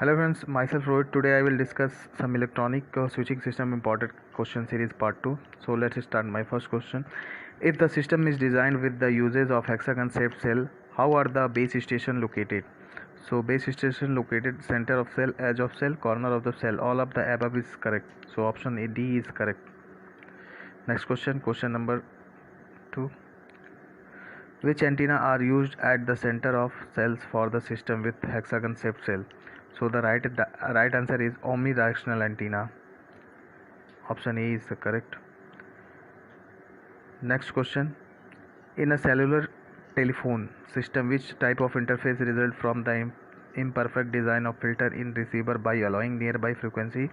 Hello friends, myself Rohit. Today I will discuss some electronic switching system important question series part 2. So let's start. My first question. If the system is designed with the uses of hexagon shaped cell, how are the base station located? So base station located center of cell, edge of cell, corner of the cell. All of the above is correct. So option A D is correct. Next question, question number 2. Which antenna are used at the center of cells for the system with hexagon shaped cell? So the right answer is omnidirectional antenna. Option A is the correct. Next question. In a cellular telephone system, which type of interface result from the imperfect design of filter in receiver by allowing nearby frequency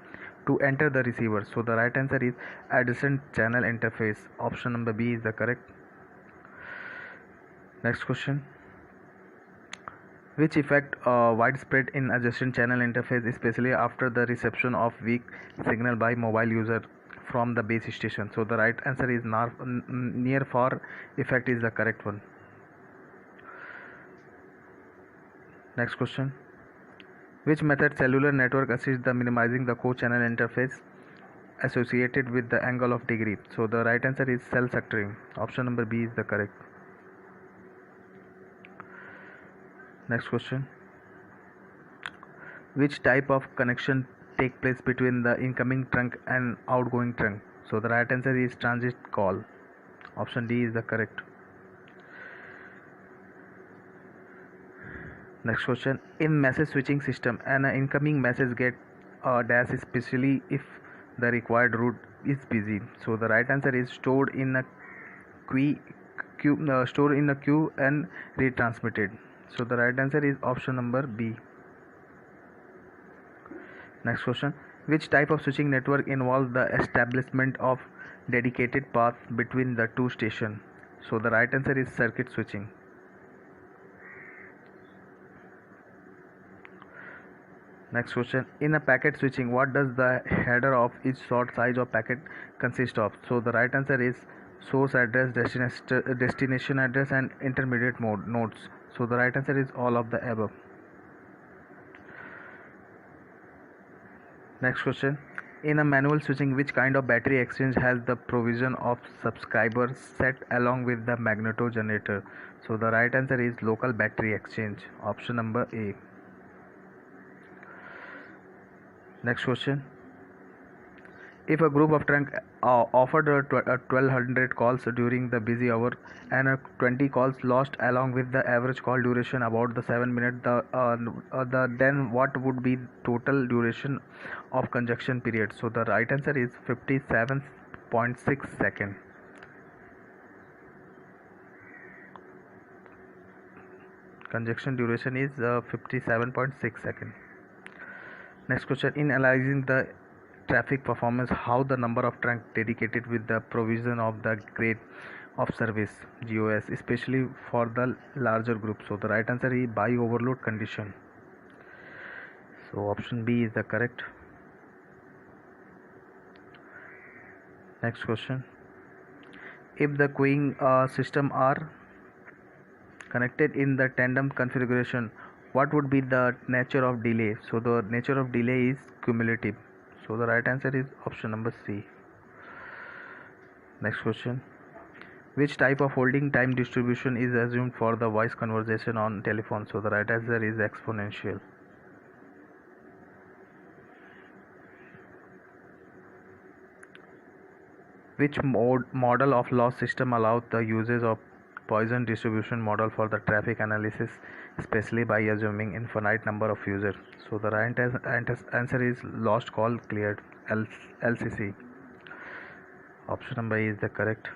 to enter the receiver? So the right answer is adjacent channel interface. Option number B is the correct. Next question. Which effect widespread in adjacent channel interface, especially after the reception of weak signal by mobile user from the base station? So the right answer is near far effect is the correct one. Next question. Which method cellular network assists the minimizing the co-channel interface associated with the angle of degree? So the right answer is cell sectoring. Option number B is the correct. Next question. Which type of connection take place between the incoming trunk and outgoing trunk? So the right answer is transit call. Option D is the correct. Next question. In message switching system, an incoming message get a dash, especially if the required route is busy. So the right answer is stored in a queue and retransmitted. So the right answer is option number B. Next question. Which type of switching network involves the establishment of dedicated path between the two stations? So the right answer is circuit switching. Next question. In a packet switching, what does the header of each short size of packet consist of? So the right answer is source address, destination address, and intermediate nodes. So the right answer is all of the above. Next question. In a manual switching, which kind of battery exchange has the provision of subscribers set along with the magneto generator? So the right answer is local battery exchange. Option number A. Next question. If a group of trunk offered 1200 calls during the busy hour and 20 calls lost along with the average call duration about the 7 minutes, then what would be total duration of conjunction period? So the right answer is 57.6 seconds. Conjunction duration is 57.6 seconds. Next question. In analyzing the traffic performance, how the number of trunk dedicated with the provision of the grade of service GOS, especially for the larger group? So the right answer is by overload condition. So option B is the correct. Next question. If the queuing system are connected in the tandem configuration, what would be the nature of delay? So the nature of delay is cumulative. So the right answer is option number C. Next question. Which type of holding time distribution is assumed for the voice conversation on telephone? So the right answer is exponential. Which model of loss system allows the usage of Poisson distribution model for the traffic analysis, especially by assuming infinite number of users? So the right answer is lost call cleared, LCC. Option number A is the correct.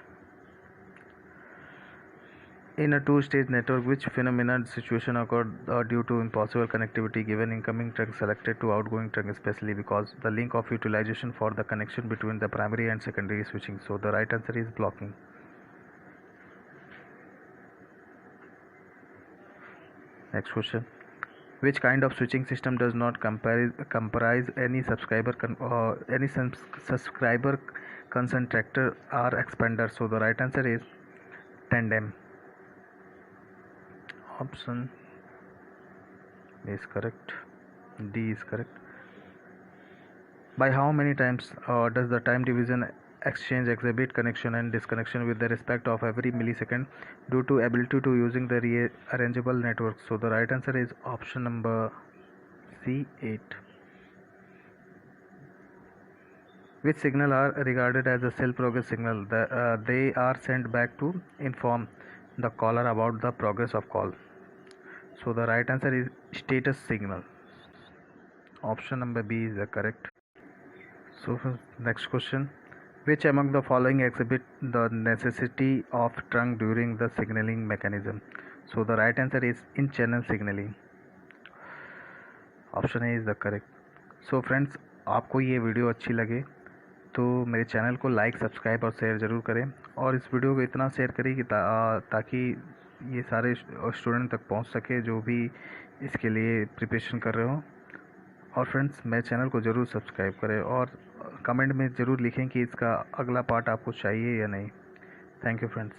In a two-stage network, which phenomenon situation occurred due to impossible connectivity given incoming trunk selected to outgoing trunk, especially because the link of utilization for the connection between the primary and secondary switching? So the right answer is blocking. Next question. Which kind of switching system does not comprise any subscriber concentrator or expander? So the right answer is tandem. Option is correct. D is correct. By how many times does the time division exchange exhibit connection and disconnection with the respect of every millisecond due to ability to using the rearrangeable network? So the right answer is option number C, 8. Which signal are regarded as a cell progress signal? They are sent back to inform the caller about the progress of call. So the right answer is status signal. Option number B is the correct. So next question. Which among the following exhibit the necessity of trunk during the signaling mechanism? So the right answer is in channel signaling. Option A is the correct. So friends, आपको ये video अच्छी लगे तो मेरे channel को like, subscribe और share ज़रूर करें, और इस वीडियो को इतना शेयर करें कि ताकि ये सारे स्टूडेंट तक पहुंच सके जो भी इसके लिए प्रिपरेशन कर रहे हो. और फ्रेंड्स, मेरे चैनल को ज़रूर सब्सक्राइब करें और कमेंट में ज़रूर लिखें कि इसका अगला पार्ट आपको चाहिए या नहीं. Thank you friends.